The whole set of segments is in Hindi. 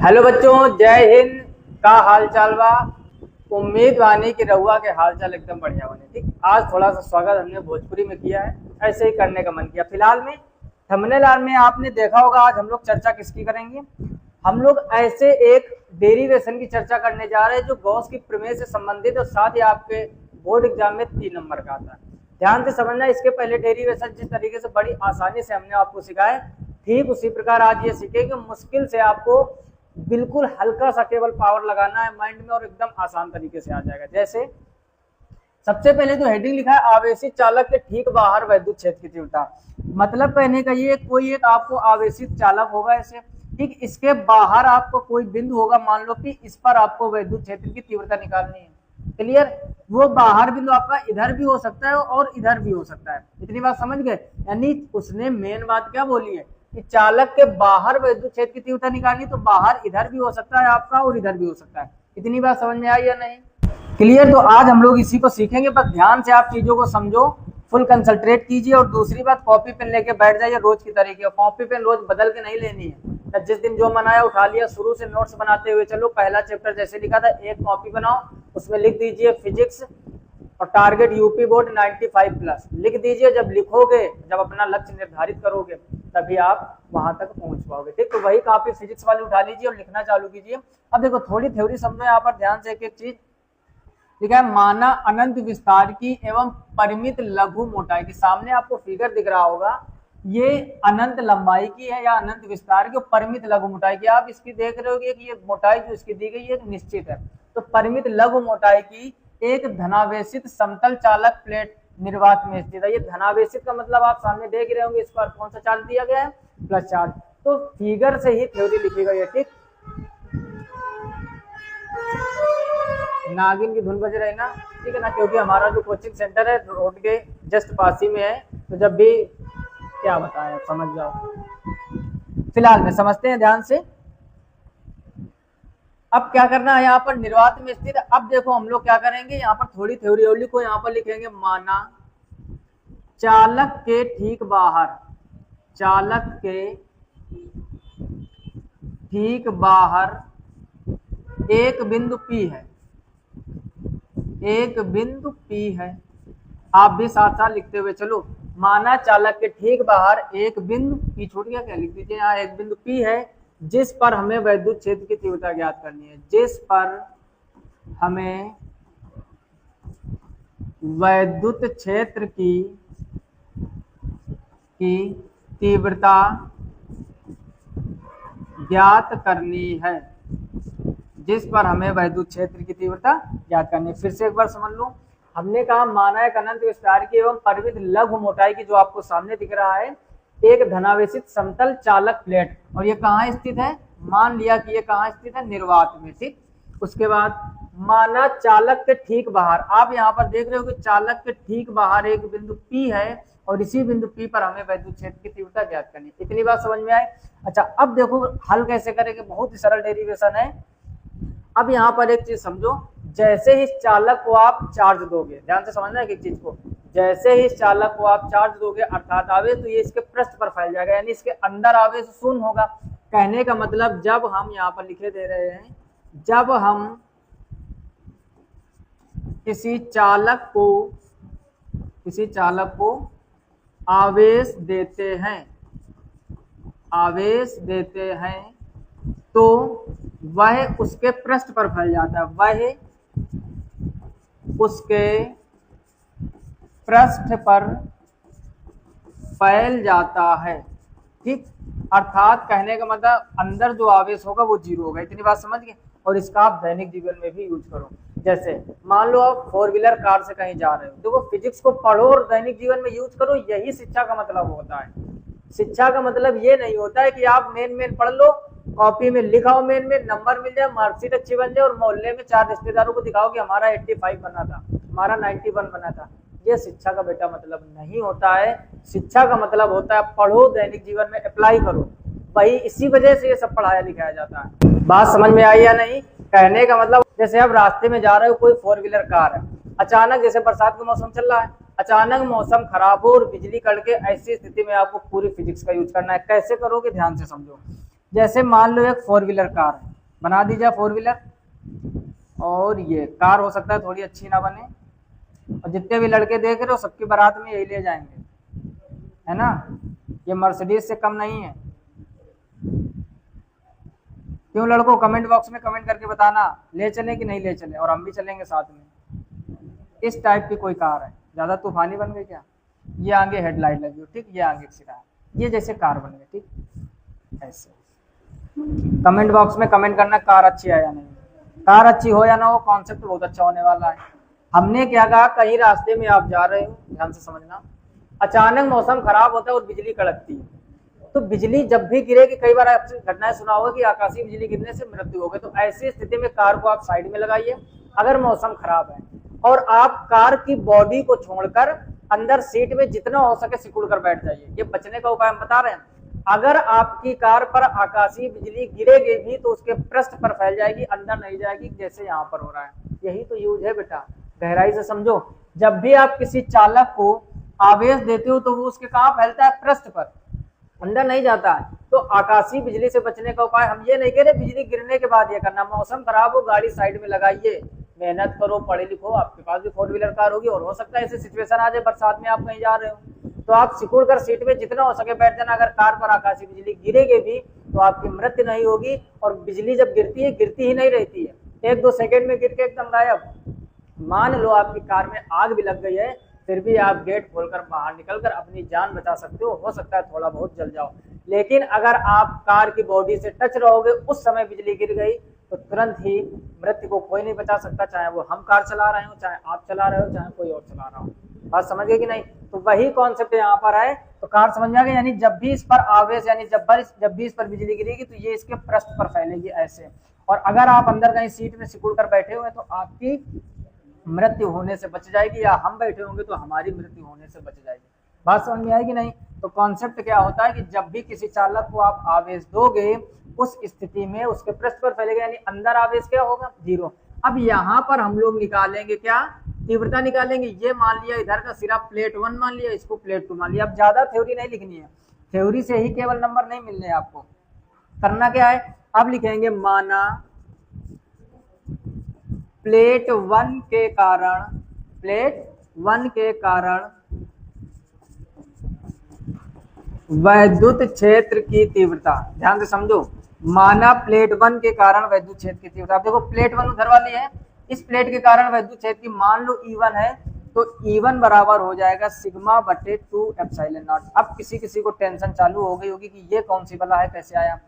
हेलो बच्चों, जय हिंद। का हाल चाल बा। उम्मीद वानी कि रहुआ के हाल चाल एकदम बढ़िया बने। ठीक, आज थोड़ा सा स्वागत हमने भोजपुरी में किया है, ऐसे ही करने का मन किया। फिलहाल में थंबनेल में आपने देखा होगा, आज हम लोग चर्चा किसकी करेंगे। हम लोग ऐसे एक डेरिवेशन की चर्चा करने जा रहे हैं जो गॉस की प्रमेय से संबंधित और साथ ही आपके बोर्ड एग्जाम में 3 नंबर का आता है। ध्यान से समझना। इसके पहले डेरिवेशन जिस तरीके से बड़ी आसानी से हमने आपको सिखाया, ठीक उसी प्रकार आज ये सीखेंगे। मुश्किल से आपको बिल्कुल हल्का सा केवल पावर लगाना है माइंड में और एकदम आसान तरीके से आ जाएगा। जैसे सबसे पहले जो हेडिंग लिखा है, आवेशित चालक के ठीक बाहर वैद्युत क्षेत्र की तीव्रता। मतलब कहने का ये, कोई एक आपको आवेशित चालक होगा ऐसे, ठीक, इसके बाहर आपको कोई बिंदु होगा, मान लो कि इस पर आपको वैद्युत क्षेत्र की तीव्रता निकालनी है। क्लियर। वो बाहर बिंदु आपका इधर भी हो सकता है और इधर भी हो सकता है। इतनी बात समझ गए। यानी उसने मेन बात क्या बोली है कि चालक के बाहर वैद्युत क्षेत्र की तीव्रता निकालनी, तो बाहर इधर भी हो सकता है आपका और इधर भी हो सकता है। इतनी बात समझ में आई या नहीं? क्लियर। तो आज हम लोग इसी को सीखेंगे, बस ध्यान से आप चीजों को समझो, फुल कंसंट्रेट कीजिए। और दूसरी बात, कॉपी पेन लेके बैठ जाइए रोज की तरीके। कॉपी पेन रोज बदल के नहीं लेनी है, जिस दिन जो मनाया उठा लिया, शुरू से नोट्स बनाते हुए चलो। पहला चैप्टर जैसे लिखा था, एक कॉपी बनाओ, उसमें लिख दीजिए फिजिक्स और टारगेट यूपी बोर्ड 95+ लिख दीजिए। जब लिखोगे, जब अपना लक्ष्य निर्धारित करोगे, तभी आप वहां तक पहुंच पाओगे। ठीक, तो वही कॉपी फिजिक्स वाली उठा लीजिए और लिखना चालू कीजिए। अब देखो, थोड़ी थ्योरी समझो यहाँ पर ध्यान से। एक चीज लिखा है, माना अनंत विस्तार की एवं परिमित लघु मोटाई की। सामने आपको फिगर दिख रहा होगा, ये अनंत लंबाई की है या अनंत विस्तार की, परिमित लघु मोटाई की। आप इसकी देख रहे होगे कि ये मोटाई जो इसकी दी गई है निश्चित है। तो परिमित लघु मोटाई की एक धनावेशित समतल चालक प्लेट निर्वात में स्थित है। ये धनावेशित का मतलब आप सामने देख रहे होंगे, इस पर कौन सा चार्ज दिया गया है? Plus charge. तो फिगर से ही थ्योरी लिखी गई है। ठीक, नागिन की धुन बज रही ना, ठीक है ना, क्योंकि हमारा जो कोचिंग सेंटर है रोड के जस्ट पास ही में है। तो जब भी क्या बताएं, समझ जाओ। फिलहाल में समझते हैं ध्यान से। अब क्या करना है, यहाँ पर निर्वात में स्थित। अब देखो हम लोग क्या करेंगे, यहाँ पर थोड़ी थ्योरी और लिखो। यहाँ पर लिखेंगे, माना चालक के ठीक बाहर, चालक के ठीक बाहर एक बिंदु P है, एक बिंदु P है। आप भी साथ साथ लिखते हुए चलो। माना चालक के ठीक बाहर एक बिंदु P, छूट गया क्या, लिख दीजिए। यहाँ एक बिंदु P है जिस पर हमें वैद्युत क्षेत्र की तीव्रता ज्ञात करनी है, जिस पर हमें वैद्युत क्षेत्र की तीव्रता ज्ञात करनी है, जिस पर हमें वैद्युत क्षेत्र की तीव्रता ज्ञात करनी है। फिर से एक बार समझ लो। हमने कहा, माना एक अनंत विस्तार की एवं परिमित लघु मोटाई की, जो आपको सामने दिख रहा है, एक धनावेशित समतल चालक प्लेट। और ये कहाँ स्थित है? मान लिया कि ये कहाँ स्थित है? निर्वात में। ठीक। उसके बाद माना चालक के ठीक बाहर, आप यहाँ पर देख रहे हो कि चालक के ठीक बाहर एक बिंदु P है और इसी बिंदु P पर हमें वैद्युत क्षेत्र की तीव्रता ज्ञात करनी है। इतनी बात समझ में आए? अच्छा, अब देखो हल कैसे करेंगे। बहुत ही सरल डेरिवेशन है। अब यहाँ पर एक चीज समझो, जैसे ही चालक को आप चार्ज दोगे, ध्यान से समझना है एक चीज को, जैसे ही चालक को आप चार्ज दोगे अर्थात आवेश, तो ये इसके पृष्ठ पर फैल जाएगा, यानी इसके अंदर आवेश शून्य होगा। कहने का मतलब, जब हम यहाँ पर लिखे दे रहे हैं, जब हम किसी चालक को आवेश देते हैं, आवेश देते हैं, तो वह उसके पृष्ठ पर फैल जाता है, वह उसके पृष्ठ पर फैल जाता है। ठीक, अर्थात कहने का मतलब अंदर जो आवेश होगा वो 0 होगा। इतनी बात समझ गए। और इसका आप दैनिक जीवन में भी यूज करो। जैसे मान लो आप 4 व्हीलर कार से कहीं जा रहे हो, देखो फिजिक्स को पढ़ो और दैनिक जीवन में यूज करो। यही शिक्षा का मतलब होता है। शिक्षा का मतलब ये नहीं होता है कि आप मेन पढ़ लो, कॉपी में लिखाओ, मेन नंबर मिल जाए, मार्कशीट अच्छी बन जाए और मोहल्ले में 4 रिश्तेदारों को दिखाओ कि हमारा 85 बना था, हमारा 91 बना था। ये शिक्षा का बेटा मतलब नहीं होता है। शिक्षा का मतलब होता है पढ़ो, दैनिक जीवन में अप्लाई करो। वही इसी वजह से ये सब पढ़ाया लिखाया जाता है। बात समझ में आई या नहीं? कहने का मतलब, जैसे आप रास्ते में जा रहे हो, कोई 4 व्हीलर कार है, अचानक जैसे बरसात का मौसम चल रहा है, अचानक मौसम खराब हो और बिजली कड़के, ऐसी स्थिति में आपको पूरी फिजिक्स का यूज करना है। कैसे करोगे ध्यान से समझो। जैसे मान लो एक 4 व्हीलर कार है, बना दीजिए 4 व्हीलर। और ये कार हो सकता है थोड़ी अच्छी ना बने, और जितने भी लड़के देख रहे हो सबकी बारात में यही ले जाएंगे, है ना। ये मर्सिडीज से कम नहीं है। क्यों लड़कों, कमेंट बॉक्स में कमेंट करके बताना ले चले कि नहीं ले चले, और हम भी चलेंगे साथ में। इस टाइप की कोई कार है, ज्यादा तूफानी बन गई क्या। ये आगे हेडलाइट लगी हो, ठीक, ये आगे सिरा, ये जैसे कार बन गई, ठीक ऐसे। कमेंट बॉक्स में कमेंट करना कार अच्छी है या नहीं। कार अच्छी हो या ना हो, कॉन्सेप्ट बहुत अच्छा होने वाला है। हमने क्या कहा, कहीं रास्ते में आप जा रहे हो, ध्यान से समझना, अचानक मौसम खराब होता है और बिजली कड़कती है। तो बिजली जब भी गिरेगी, कई बार आपने घटनाएं सुना होगा कि आकाशीय बिजली गिरने से मृत्यु हो गई, तो ऐसी स्थिति में कार को आप साइड में लगाइए अगर मौसम खराब है, और आप कार की बॉडी को छोड़कर अंदर सीट में जितना हो सके सिकुड़ कर बैठ जाइए। ये बचने का उपाय हम बता रहे हैं। अगर आपकी कार पर आकाशीय बिजली गिरेगी भी तो उसके पृष्ठ पर फैल जाएगी, अंदर नहीं जाएगी, जैसे यहाँ पर हो रहा है। यही तो यूज है बेटा, गहराई से समझो। जब भी आप किसी चालक को आवेश देते हो तो वो उसके कहाँ फैलता है, पृष्ठ पर, अंदर नहीं जाता है। तो आकाशीय बिजली से बचने का उपाय हम ये नहीं कह रहे बिजली गिरने के बाद ये करना, मौसम खराब हो गाड़ी साइड में लगाइए, मेहनत करो, पढ़े लिखो, आपके पास भी 4 व्हीलर कार होगी, और हो सकता है ऐसी सिचुएशन आ जाए बरसात में आप कहीं जा रहे हो, तो आप सिकुड़ कर सीट में जितना हो सके बैठ जाना। अगर कार पर आकाशीय बिजली गिरेगी भी तो आपकी मृत्यु नहीं होगी। और बिजली जब गिरती है, गिरती ही नहीं रहती है, 1-2 सेकंड में गिर के एकदम गायब। मान लो आपकी कार में आग भी लग गई है, फिर भी आप गेट खोलकर बाहर निकलकर अपनी जान बचा सकते हो सकता है थोड़ा बहुत जल जाओ। लेकिन अगर आप कार की बॉडी से टच रहोगे, उस समय बिजली गिर गई तो तुरंत ही मृत्यु को कोई नहीं बचा सकता, चाहे वो हम कार चला रहे हो, चाहे आप चला रहे हो, चाहे कोई और चला रहा हो। बात समझ गए कि नहीं। तो वही कॉन्सेप्ट यहाँ पर है। तो कार समझ में आ गया, यानी जब भी इस पर आवेश, यानी जब भी इस पर बिजली गिरेगी तो ये इसके पृष्ठ पर फैलेगी ऐसे। और अगर आप अंदर कहीं सीट में सिकुड़ कर बैठे हुए तो आपकी मृत्यु होने से बच जाएगी, या हम बैठे होंगे तो हमारी मृत्यु होने से बच जाएगी। बात समझ में आएगी नहीं। तो कॉन्सेप्ट क्या होता है कि जब भी किसी चालक को आप आवेश दोगे, उस स्थिति में उसके पृष्ठ पर फैलेगा, यानी अंदर आवेश क्या होगा, 0। अब यहाँ पर हम लोग निकालेंगे क्या, तीव्रता निकालेंगे। ये मान लिया इधर का सिरा प्लेट 1 मान लिया, इसको प्लेट 2 मान लिया। अब ज्यादा थ्योरी नहीं लिखनी है, थ्योरी से ही केवल नंबर नहीं मिलने, आपको करना क्या है, अब लिखेंगे माना प्लेट 1 के कारण वैद्युत क्षेत्र की तीव्रता। ध्यान से समझो, माना प्लेट 1 के कारण वैद्युत क्षेत्र की तीव्रता। देखो प्लेट 1 उधर वाली है, इस प्लेट के कारण वैद्युत क्षेत्र की मान लो E1 है, तो E1 बराबर हो जाएगा सिग्मा बटे 2 एप्सिलॉन नॉट। अब किसी किसी को टेंशन चालू हो गई होगी कि ये कौन सी बला है, कैसे आया।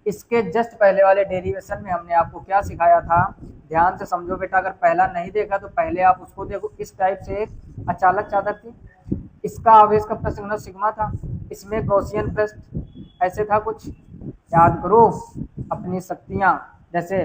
इसके जस्ट पहले वाले डेरिवेशन में हमने आपको क्या सिखाया था, ध्यान से समझो बेटा। अगर पहला नहीं देखा तो पहले आप उसको देखो। इस टाइप से एक अचालक चादर थी, इसका आवेश का पृष्ठ घनत्व सिग्मा था, इसमें गॉसियन पृष्ठ ऐसे था कुछ। याद करो अपनी शक्तियां, जैसे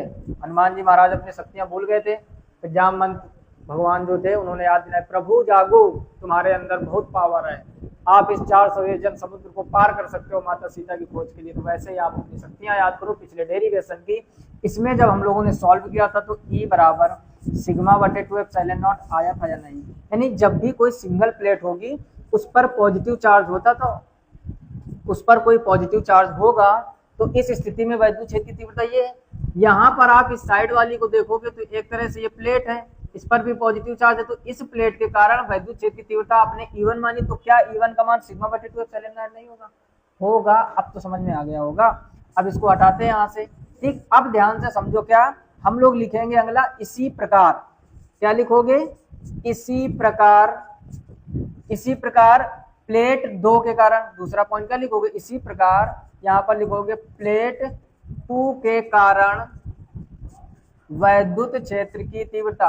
हनुमान जी महाराज अपनी शक्तियां भूल गए थे, जामवंत भगवान जो थे उन्होंने याद दिलाया, प्रभु जागो तुम्हारे अंदर बहुत पावर है, आप इस 400 योजन समुद्र को पार कर सकते हो माता सीता की खोज के लिए। तो वैसे ही आप अपनी शक्तियां याद करो पिछले डेरिवेशन की। इसमें जब हम लोगों ने सॉल्व किया था तो E बराबर सिग्मा बटे 2 एप्सिलॉन नॉट आया था या नहीं। यानी जब भी कोई सिंगल प्लेट होगी उस पर पॉजिटिव चार्ज होता, तो उस पर कोई पॉजिटिव चार्ज होगा, तो इस स्थिति में वैद्युत क्षेत्र की तीव्रता ये है। यहाँ पर आप इस साइड वाली को देखोगे तो एक तरह से ये प्लेट है, इस पर भी पॉजिटिव चार्ज है, तो इस प्लेट के कारण वैद्युत क्षेत्र की तीव्रता आपने E1 मानी, तो क्या E1 का मान सिग्मा बटे 2 एप्सिलॉन नॉट नहीं होगा, होगा। अब तो समझ में आ गया होगा। अब इसको हटाते हैं यहाँ से, ठीक। अब ध्यान से समझो, क्या हम लोग लिखेंगे अगला, इसी प्रकार। क्या लिखोगे, इसी प्रकार प्लेट 2 के कारण, दूसरा पॉइंट क्या लिखोगे, इसी प्रकार यहाँ पर लिखोगे प्लेट 2 के कारण वैद्युत क्षेत्र की तीव्रता,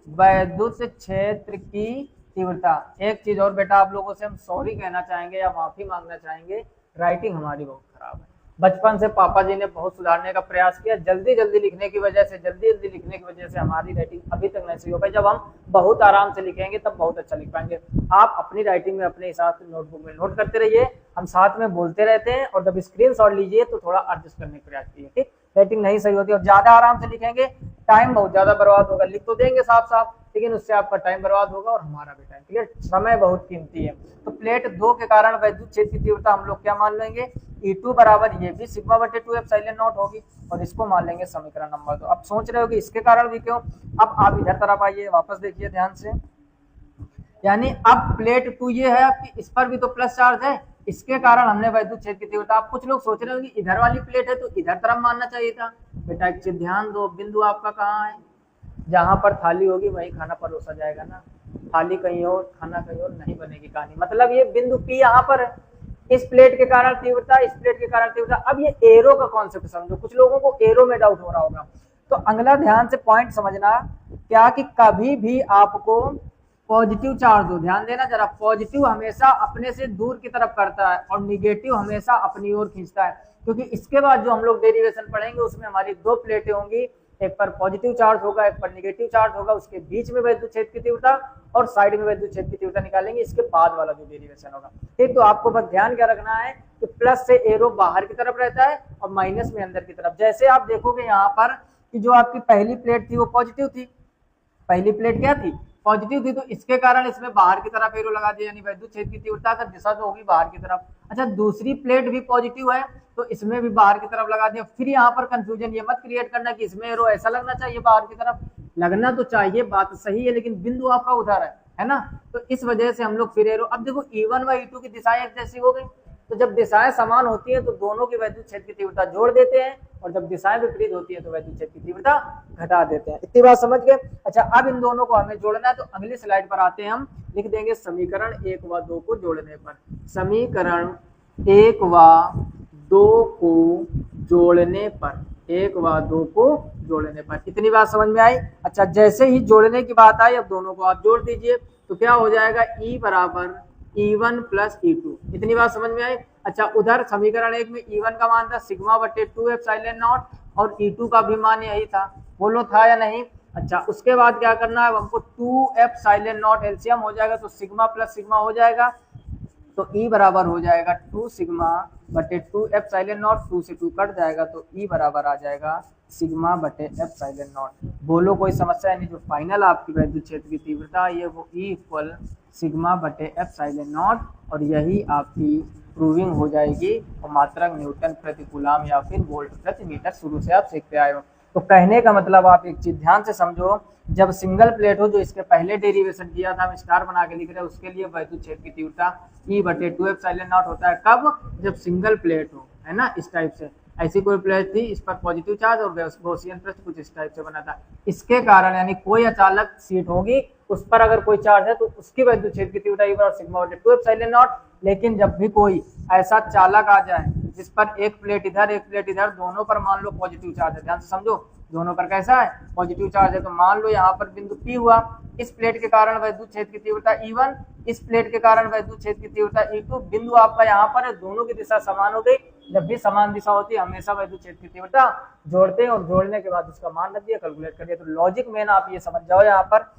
वैद्युत क्षेत्र की तीव्रता। एक चीज और बेटा, आप लोगों से हम सॉरी कहना चाहेंगे या माफी मांगना चाहेंगे, राइटिंग हमारी बहुत खराब है। बचपन से पापा जी ने बहुत सुधारने का प्रयास किया, जल्दी जल्दी लिखने की वजह से हमारी राइटिंग अभी तक नहीं सही हो पाई। जब हम बहुत आराम से लिखेंगे तब बहुत अच्छा लिख पाएंगे। आप अपनी राइटिंग में अपने हिसाब से नोटबुक में नोट करते रहिए, हम साथ में बोलते रहते हैं, और जब स्क्रीनशॉट लीजिए तो थोड़ा एडजस्ट करने का प्रयास कीजिए, ठीक। राइटिंग नहीं सही होती और ज्यादा आराम से लिखेंगे, टाइम बहुत ज्यादा बर्बाद होगा, लिख तो देंगे साफ साफ, लेकिन उससे आपका टाइम बर्बाद होगा और हमारा भी टाइम। क्लियर, समय बहुत कीमती है। तो प्लेट 2 के कारण वैद्युत क्षेत्र की तीव्रता हम लोग क्या मान लेंगे, E2 बराबर ये भी सिग्मा बटे 2 एप्सिलॉन नॉट होगी, और इसको मान लेंगे समीकरण नंबर 2। अब सोच रहे हो कि इसके कारण भी क्यों, अब आप इधर तरफ आइए, वापस देखिए ध्यान से, यानी अब प्लेट 2 ये है कि इस पर भी तो प्लस चार्ज है, इसके कारण हमने वैद्युत क्षेत्र की तीव्रता। आप कुछ लोग सोच रहे हो कि इधर वाली प्लेट है तो इधर तरफ मानना चाहिए था। बेटा एक चीज ध्यान दो, बिंदु आपका कहाँ है, जहां पर थाली होगी वहीं खाना परोसा जाएगा ना, थाली कहीं और खाना कहीं और नहीं बनेगी कहानी। मतलब ये बिंदु P यहाँ पर है, इस प्लेट के कारण तीव्रता, इस प्लेट के कारण तीव्रता। अब ये एरो का कॉन्सेप्ट समझो, कुछ लोगों को एरो में डाउट हो रहा होगा, तो अगला ध्यान से पॉइंट समझना क्या कि कभी भी आपको पॉजिटिव चार्ज हो, ध्यान देना जरा, पॉजिटिव हमेशा अपने से दूर की तरफ करता है और निगेटिव हमेशा अपनी ओर खींचता है, क्योंकि इसके बाद जो हम लोग डेरिवेशन पढ़ेंगे उसमें हमारी 2 प्लेटें होंगी, एक पर पॉजिटिव चार्ज होगा, एक पर निगेटिव चार्ज होगा, उसके बीच में वैद्युत क्षेत्र की तीव्रता और साइड में वैद्युत क्षेत्र की तीव्रता निकालेंगे, इसके बाद वाला जो डेरिवेशन होगा। ठीक, तो आपको बस ध्यान क्या रखना है कि प्लस से एरो बाहर की तरफ रहता है और माइनस में अंदर की तरफ। जैसे आप देखोगे यहाँ पर कि जो आपकी पहली प्लेट थी वो पॉजिटिव थी, पहली प्लेट क्या थी, पॉजिटिव थी, तो इसके कारण इसमें बाहर की तरफ एरो लगा दिया, यानी वैद्युत क्षेत्र की तीव्रता का दिशा तो होगी बाहर की तरफ। अच्छा, दूसरी प्लेट भी पॉजिटिव है तो इसमें भी बाहर की तरफ लगा दिया। फिर यहाँ पर कंफ्यूजन ये मत क्रिएट करना कि इसमें एरो ऐसा लगना चाहिए बाहर की तरफ, लगना तो चाहिए, बात सही है, लेकिन बिंदु आपका उधर है ना, तो इस वजह से हम लोग फिर एरो। अब देखो E1 व E2 की दिशाएं एक जैसी हो गई, तो जब दिशाएं समान होती है तो दोनों की वैद्युत क्षेत्र की तीव्रता जोड़ देते हैं, और जब दिशाएं विपरीत होती है तो वैद्युत क्षेत्र की तीव्रता घटा देते हैं। इतनी बात समझ गए। अच्छा, अब इन दोनों को हमें जोड़ना है, तो अगली स्लाइड पर आते हैं, हम लिख देंगे समीकरण 1 व 2 को जोड़ने पर। समीकरण 1 व 2 को जोड़ने पर, 1 व 2 को जोड़ने पर, इतनी बात समझ में आई। अच्छा, जैसे ही जोड़ने की बात आई, अब दोनों को आप जोड़ दीजिए, तो क्या हो जाएगा, E बराबर E1 प्लस E2, इतनी बात समझ में आई। अच्छा, उधर समीकरण 1 में E1 का मान था सिग्मा बटे 2 एप्सिलॉन नॉट, और E2 का भी मान यही था, बोलो था या नहीं। अच्छा, उसके बाद क्या करना है, हमको 2 एप्सिलॉन नॉट एलसीएम हो जाएगा, तो सिग्मा प्लस सिग्मा हो जाएगा, तो E बराबर हो जाएगा 2 सिग्मा बटे 2 एप्सिलॉन नॉट, 2 से 2 कट जाएगा, तो E बराबर आ जाएगा सिग्मा बटे एप्सिलॉन नॉट। बोलो कोई समस्या नहीं, जो फाइनल आपकी वैद्युत क्षेत्र की तीव्रता है वो E इक्वल सिग्मा बटे एप्सिलॉन नॉट, और यही आपकी प्रूविंग हो जाएगी, और मात्रक न्यूटन प्रति कूलम या फिर वोल्ट प्रति मीटर शुरू से आप सीखते आए हो। तो कहने का मतलब आप एक चीज ध्यान से समझो, जब सिंगल प्लेट हो, जो इसके पहले डेरिवेशन किया था हम स्टार बना के लिख रहे हैं, उसके लिए वैद्युत क्षेत्र की तीव्रता E बटे 2 एप्सिलॉन नॉट होता है। कब, जब सिंगल प्लेट हो, है ना, इस टाइप से। ऐसी कोई प्लेट थी, इस पर पॉजिटिव चार्ज और गॉसियन पृष्ठ कुछ इस टाइप से बना था, इसके कारण यानी कोई अचानक सीट होगी, उस पर अगर कोई चार्ज है तो उसकी वैद्युत क्षेत्र की तीव्रता E बराबर सिग्मा बटे 2 एप्सिलॉन नॉट। लेकिन जब भी कोई ऐसा चालक आ जाए जिस पर एक प्लेट इधर एक प्लेट इधर, दोनों पर मान लो पॉजिटिव चार्ज है, ध्यान से समझो, दोनों पर कैसा है, पॉजिटिव चार्ज है, तो मान लो यहाँ पर बिंदु P हुआ, इस प्लेट के कारण वैद्युत क्षेत्र की तीव्रता E1, इस प्लेट के कारण वैद्युत क्षेत्र की तीव्रता E2, बिंदु आपका यहाँ पर है, दोनों की दिशा समान हो गई। जब भी समान दिशा होती है हमेशा वैद्युत क्षेत्र की तीव्रता जोड़ते हैं, और जोड़ने के बाद उसका मान रख दिया, कैलकुलेट कर दिया। तो लॉजिक में ना आप ये समझ जाओ, यहाँ पर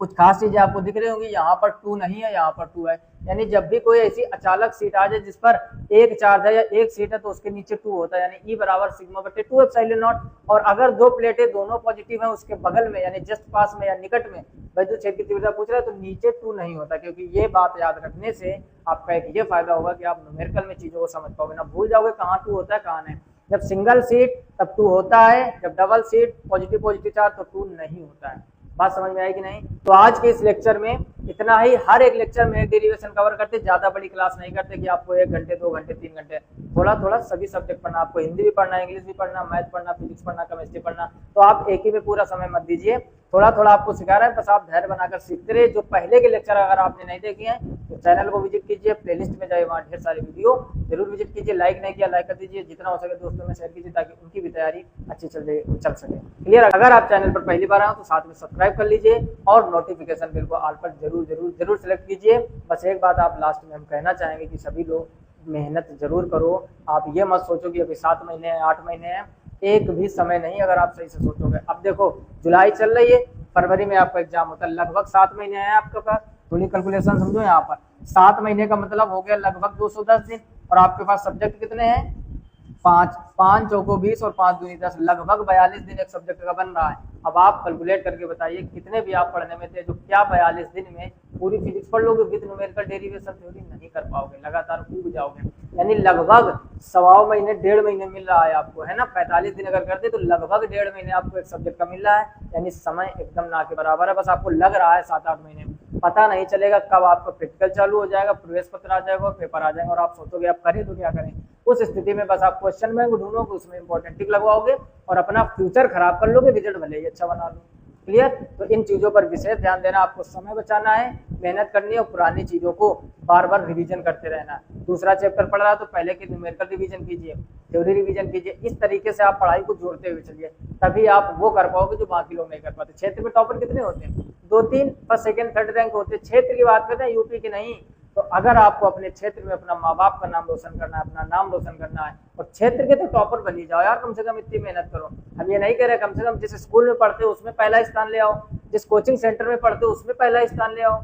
कुछ खास चीजें आपको दिख रही होंगी, यहाँ पर 2 नहीं है, यहाँ पर 2 है, यानी जब भी कोई ऐसी अचानक सीट आ जाए जिस पर एक चार्ज है या एक सीट है, तो उसके नीचे 2 होता है, यानी E बराबर सिग्मा बटे 2 एप्सिलॉन नॉट। और अगर 2 प्लेटें दोनों पॉजिटिव हैं, उसके बगल में यानी जस्ट पास में या निकट में वैद्युत क्षेत्र की तीव्रता पूछ रहा है, तो नीचे 2 नहीं होता, क्योंकि ये बात याद रखने से आपका एक ये फायदा होगा कि आप न्यूमेरिकल में चीजों को समझ पाओगे, ना भूल जाओगे कहाँ 2 होता है कहाँ नहीं। जब सिंगल सीट तब 2 होता है, जब double seat positive positive charge तो 2 नहीं होता है। बात समझ में आएगी नहीं। तो आज के इस लेक्चर में इतना ही। हर एक लेक्चर में एक डेरिवेशन कवर करते, ज्यादा बड़ी क्लास नहीं करते कि आपको 1 घंटे 2 घंटे 3 घंटे, थोड़ा थोड़ा सभी सब्जेक्ट पढ़ना, आपको हिंदी भी पढ़ना, इंग्लिश भी पढ़ना, मैथ पढ़ना, फिजिक्स पढ़ना, केमिस्ट्री पढ़ना, तो आप एक ही में पूरा समय मत दीजिए, थोड़ा थोड़ा आपको सिखा रहा है, बस आप धैर्य बनाकर सीखते रहिए। जो पहले के लेक्चर अगर आपने नहीं देखे हैं तो चैनल को विजिट कीजिए, प्लेलिस्ट में जाइए, वहाँ ढेर सारी वीडियो जरूर विजिट कीजिए। लाइक नहीं किया लाइक कर दीजिए, जितना हो सके दोस्तों में शेयर कीजिए, ताकि उनकी भी तैयारी अच्छी चल सके। क्लियर। अगर आप चैनल पर पहली बार आए तो साथ में सब्सक्राइब कर लीजिए और नोटिफिकेशन बिल को ऑल पर जरूर सेलेक्ट कीजिए। बस एक बात आप लास्ट में हम कहना चाहेंगे कि सभी लोग मेहनत जरूर करो। आप ये मत सोचो कि अभी 7 महीने हैं 8 महीने हैं, एक भी समय नहीं अगर आप सही से सोचोगे। अब देखो जुलाई चल रही है, फरवरी में आपका एग्जाम होता है, लगभग 7 महीने हैं आपके पास। थोड़ी कैलकुलेशन समझो, यहाँ पर 7 महीने का मतलब हो गया लगभग 210 दिन, और आपके पास सब्जेक्ट कितने हैं पाँच पाँच चौको 20 और 5 दूनी 10, लगभग 42 दिन एक सब्जेक्ट का बन रहा है। अब आप कैलकुलेट करके बताइए कितने भी आप पढ़ने में थे, जो क्या 42 दिन में पूरी फिजिक्स पढ़ लोगे विद न्यूमेरिकल डेरिवेशन थ्योरी? नहीं कर पाओगे, लगातार कूद जाओगे। यानी लगभग 1.25 महीने 1.5 महीने मिल रहा है आपको, है ना। 45 दिन अगर करते तो लगभग 1.5 महीने आपको एक सब्जेक्ट का मिल रहा है, यानी समय एकदम ना के बराबर है। बस आपको लग रहा है 7-8 महीने, पता नहीं चलेगा कब आपका प्रैक्टिकल चालू हो जाएगा, प्रवेश पत्र आ जाएगा, पेपर आ जाएगा और आप सोचोगे अब करें तो क्या करें। उस स्थिति में बस आप क्वेश्चन बैंक ढूंढोगे, उसमें इंपॉर्टेंट टिक लगवाओगे और अपना फ्यूचर खराब कर लोगे, रिजल्ट भले ही अच्छा बना लो। क्लियर? तो इन चीजों पर विशेष ध्यान देना, आपको समय बचाना है, मेहनत करनी है और पुरानी चीजों को बार बार रिवीजन करते रहना है। दूसरा चैप्टर पढ़ रहा है तो पहले के न्यूमेरिकल रिवीजन कीजिए, थ्योरी रिवीजन कीजिए। इस तरीके से आप पढ़ाई को जोड़ते हुए चलिए, तभी आप वो कर पाओगे जो बाकी लोग नहीं कर पाते। क्षेत्र में टॉपर कितने होते हैं? 2-3, फर्स्ट सेकंड थर्ड रैंक होते हैं। क्षेत्र की बात करते हैं, यूपी की नहीं। तो अगर आपको अपने क्षेत्र में अपना माँ बाप का नाम रोशन करना है, अपना नाम रोशन करना है, और क्षेत्र के तो टॉपर बन ही जाओ यार, कम से कम इतनी मेहनत करो। हम ये नहीं कह रहे, कम से कम जिस स्कूल में पढ़ते हो उसमें पहला स्थान ले आओ, जिस कोचिंग सेंटर में पढ़ते हो उसमें पहला स्थान ले आओ,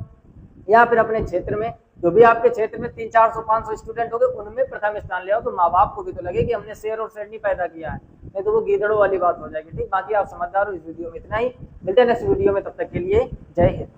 या फिर अपने क्षेत्र में जो भी आपके क्षेत्र में 300-400-500 स्टूडेंट हो गए उनमें प्रथम स्थान ले आओ। तो माँ बाप को भी तो लगे कि हमने शेर और शेरनी पैदा किया है, नहीं तो वो गीदड़ों वाली बात हो जाएगी। ठीक, बाकी आप समझदार हो। इस वीडियो में इतना ही, मिलते हैं नेक्स्ट वीडियो में, तब तक के लिए जय हिंद।